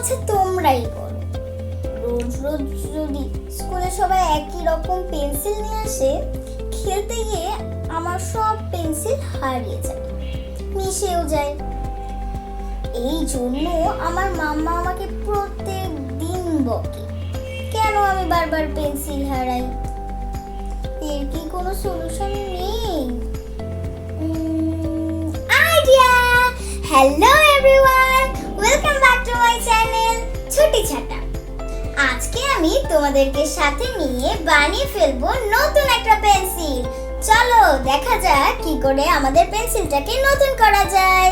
আচ্ছা তোমরাই বলো, রোজ রোজ যদি স্কুলে সবাই একই রকম পেন্সিল নিয়ে আসে, খেলতে গিয়ে আমার সব পেন্সিল হারিয়ে যায়, মিশেও যায়। এই জন্য আমার মাম্মা আমাকে প্রত্যেক দিন বকে কেন আমি বারবার পেন্সিল হারাই। এর কি কোনো সলিউশন নেই? Idea! Hello everyone, welcome back to my channel Choti Chata. আজকে আমি তোমাদেরকে সাথে নিয়ে বানিয়ে ফেলবো নতুন একটা পেন্সিল। চলো দেখা যাক কি করে আমাদের পেন্সিলটাকে নতুন করা যায়।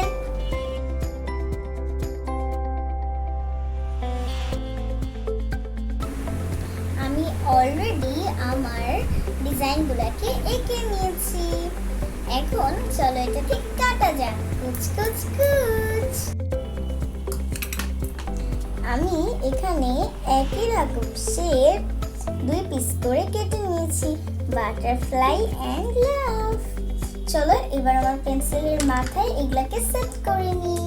আমি অলরেডি আমার ডিজাইনগুলোকে এঁকে নিয়েছি। এখন চলো এটাকে কাটা যাক। কুচ কুচ কুচ। আমি এখানে একই রকম শেপ 2 পিস করে কেটে নিয়েছি, বাটারফ্লাই এন্ড লাভ। চলো এবার আমার পেন্সিলের মাথায় এগুলাকে সেট করে নিই।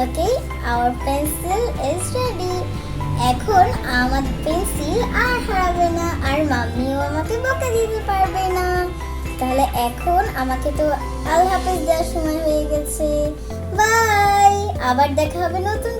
Okay, our pencil is ready. এখন আমার পেন্সিল আর হারাবে না, আর মাম্মিও আমাকে বকা দিতে পারবে না। তাহলে এখন আমাকে তো আল্লাহ হাফেজ দেওয়ার সময় হয়ে গেছে। বাই, আবার দেখা হবে নতুন